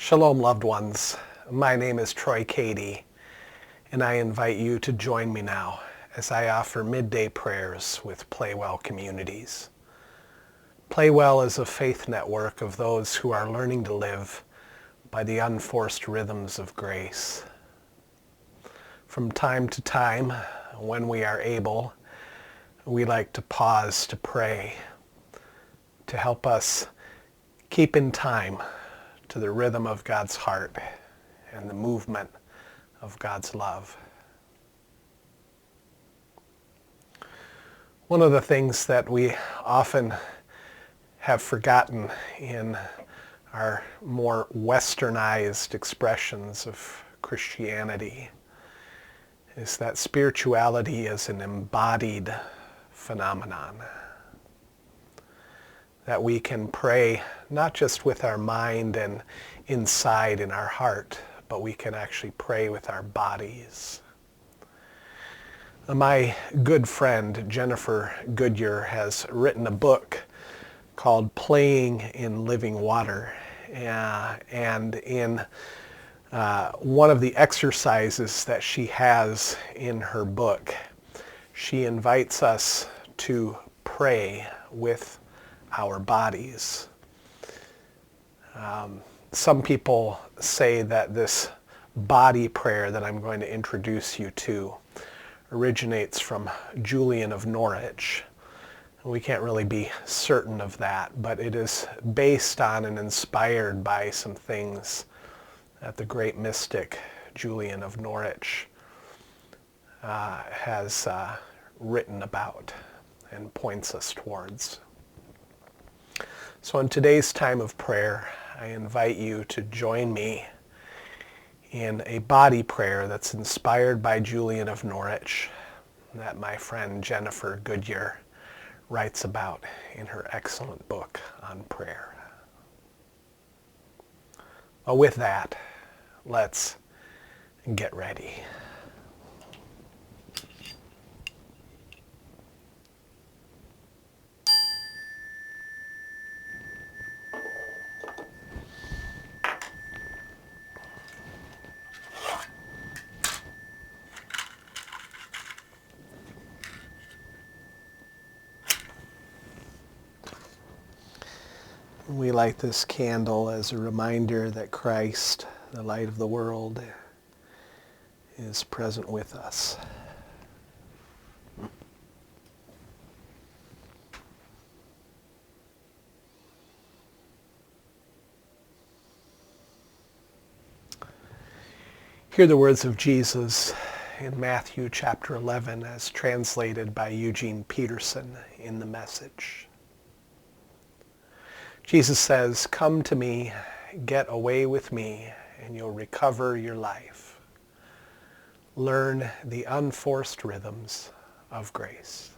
Shalom, loved ones. My name is Troy Cady, and I invite you to join me now as I offer midday prayers with PlayWell Communities. PlayWell is a faith network of those who are learning to live by the unforced rhythms of grace. From time to time, when we are able, we like to pause to pray, to help us keep in time to the rhythm of God's heart and the movement of God's love. One of the things that we often have forgotten in our more westernized expressions of Christianity is that spirituality is an embodied phenomenon. That we can pray not just with our mind and inside in our heart, but we can actually pray with our bodies. My good friend Jennifer Goodyer has written a book called Playing in Living Water. And in one of the exercises that she has in her book, she invites us to pray with our bodies. Some people say that this body prayer that I'm going to introduce you to originates from Julian of Norwich. We can't really be certain of that, but it is based on and inspired by some things that the great mystic Julian of Norwich has written about and points us towards. So in today's time of prayer, I invite you to join me in a body prayer that's inspired by Julian of Norwich that my friend Jennifer Goodyer writes about in her excellent book on prayer. Well, with that, let's get ready. We light this candle as a reminder that Christ, the light of the world, is present with us. Hear the words of Jesus in Matthew chapter 11 as translated by Eugene Peterson in the Message. Jesus says, "Come to me, get away with me, and you'll recover your life. Learn the unforced rhythms of grace."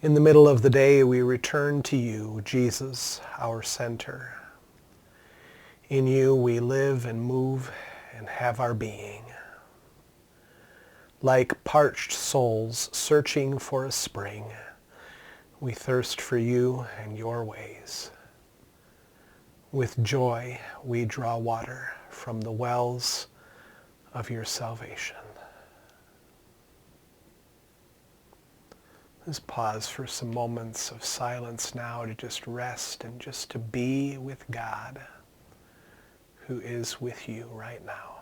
In the middle of the day, we return to you, Jesus, our center. In you we live and move and have our being. Like parched souls searching for a spring, we thirst for you and your ways. With joy we draw water from the wells of your salvation. Let's pause for some moments of silence now to just rest and just to be with God, who is with you right now.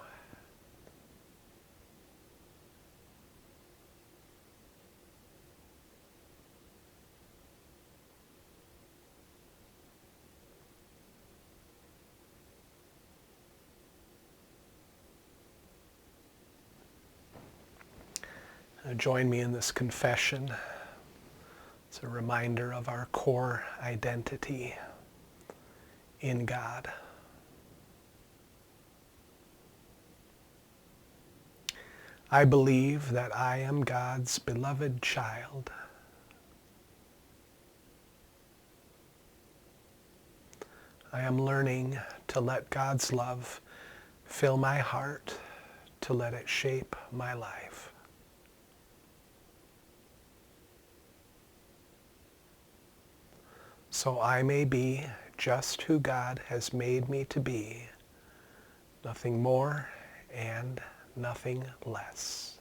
Join me in this confession. It's a reminder of our core identity in God. I believe that I am God's beloved child. I am learning to let God's love fill my heart, to let it shape my life. so I may be just who God has made me to be, nothing more and nothing less.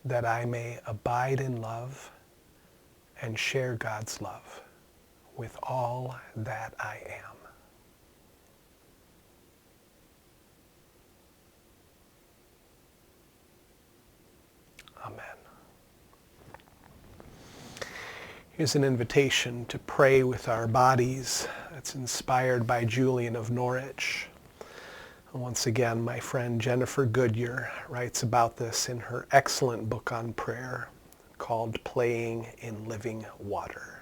That I may abide in love and share God's love with all that I am. Amen. Here's an invitation to pray with our bodies. It's inspired by Julian of Norwich. Once again, my friend Jennifer Goodyer writes about this in her excellent book on prayer called Playing in Living Water.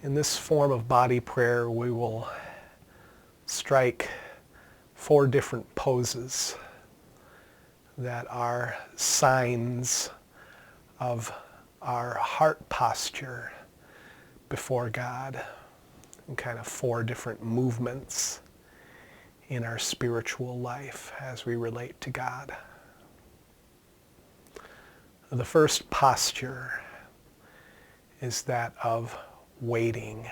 In this form of body prayer, we will strike 4 different poses that are signs of our heart posture before God, and kind of 4 different movements in our spiritual life as we relate to God. The first posture is that of waiting.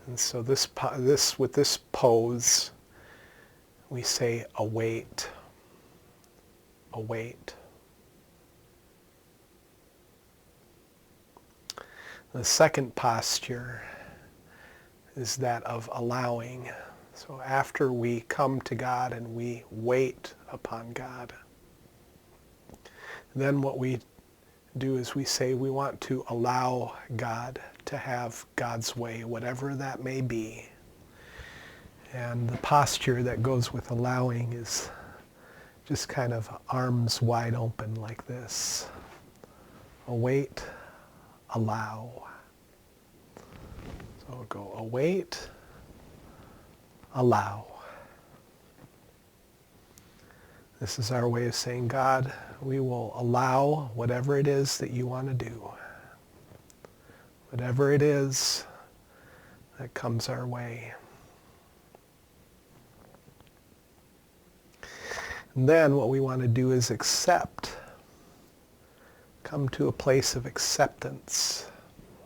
And so with this pose, we say, await, await. The second posture is that of allowing. So after we come to God and we wait upon God, then what we do is we say we want to allow God to have God's way, whatever that may be. And the posture that goes with allowing is just kind of arms wide open like this. Await, allow. So we'll go await, allow. This is our way of saying, God, we will allow whatever it is that you want to do. Whatever it is that comes our way. And then what we want to do is accept. Come to a place of acceptance.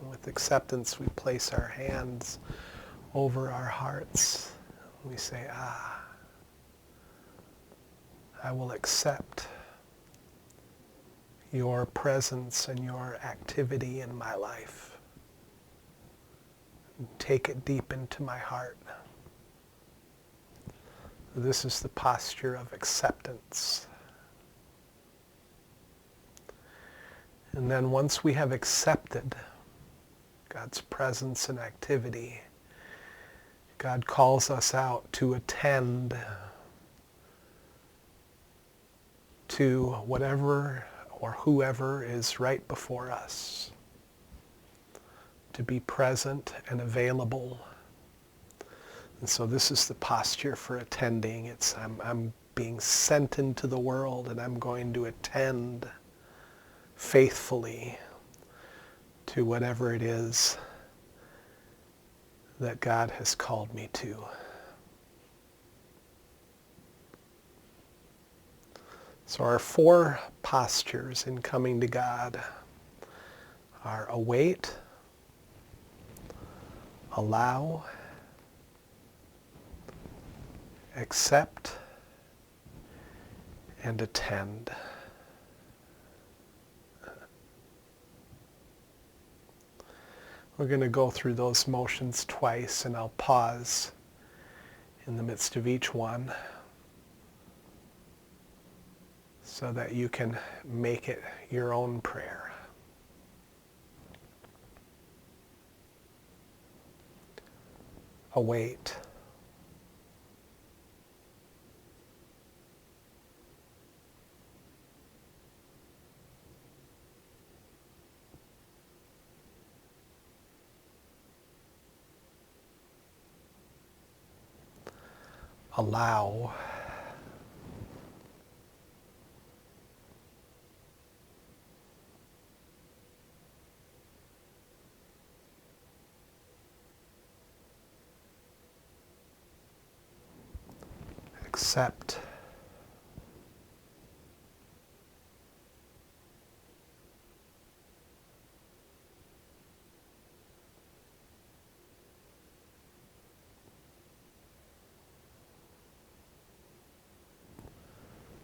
With acceptance, we place our hands over our hearts. We say, I will accept your presence and your activity in my life. And take it deep into my heart. This is the posture of acceptance. And then once we have accepted God's presence and activity, God calls us out to attend to whatever or whoever is right before us, to be present and available. And so this is the posture for attending. It's I'm being sent into the world and I'm going to attend faithfully to whatever it is that God has called me to. So our 4 postures in coming to God are await, allow, accept, and attend. We're going to go through those motions twice, and I'll pause in the midst of each one so that you can make it your own prayer. Await. Allow. Accept.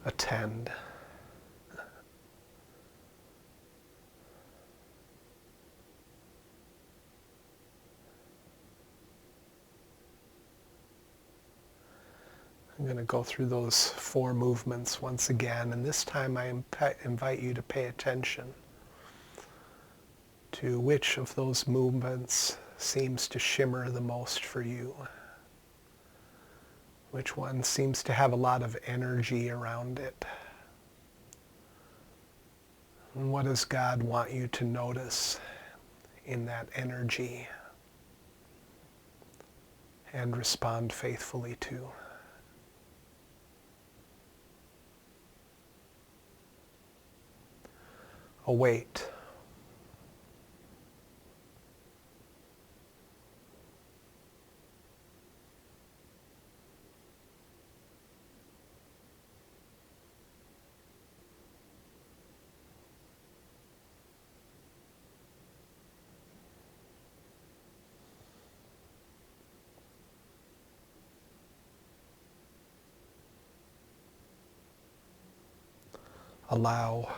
Attend. I'm going to go through those 4 movements once again, and this time I invite you to pay attention to which of those movements seems to shimmer the most for you. Which one seems to have a lot of energy around it? And what does God want you to notice in that energy and respond faithfully to? Await. Allow.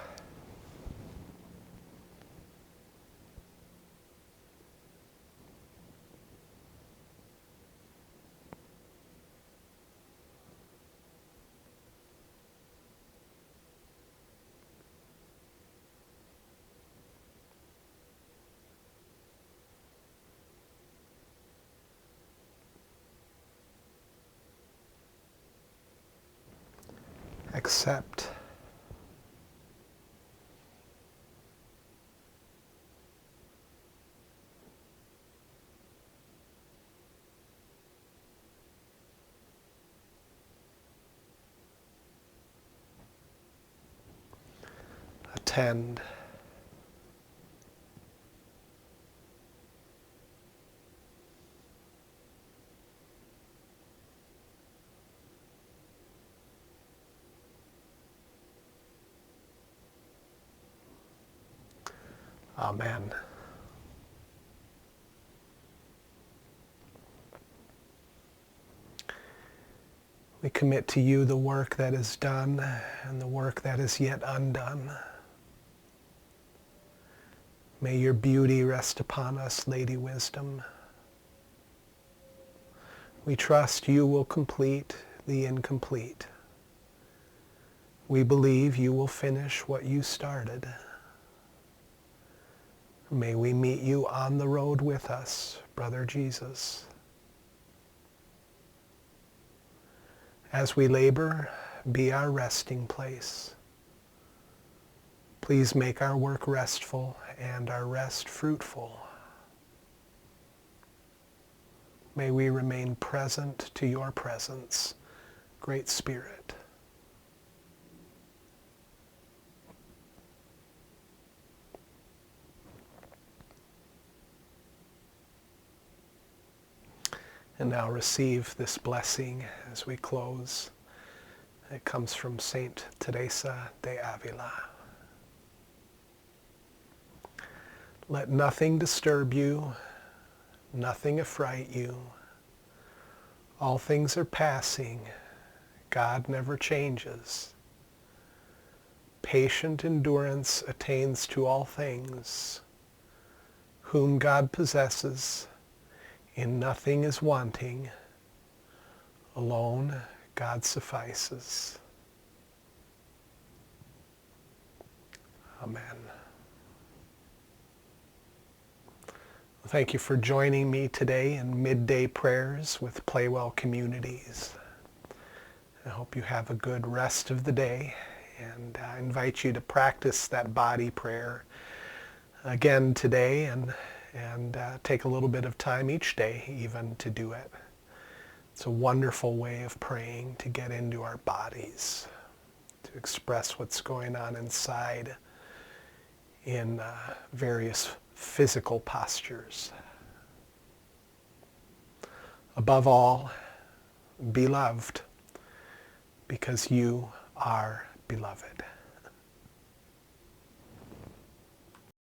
Accept. Attend. Amen. We commit to you the work that is done and the work that is yet undone. May your beauty rest upon us, Lady Wisdom. We trust you will complete the incomplete. We believe you will finish what you started. May we meet you on the road with us, Brother Jesus. As we labor, be our resting place. Please make our work restful and our rest fruitful. May we remain present to your presence, Great Spirit. And now receive this blessing as we close. It comes from Saint Teresa de Avila. Let nothing disturb you, nothing affright you. All things are passing. God never changes. Patient endurance attains to all things. Whom God possesses, in nothing is wanting. Alone God suffices. Amen. Thank you for joining me today in Midday Prayers with PlayWell Communities. I hope you have a good rest of the day, and I invite you to practice that body prayer again today and take a little bit of time each day even to do it. It's a wonderful way of praying to get into our bodies, to express what's going on inside in various physical postures. Above all, be loved. because you are beloved.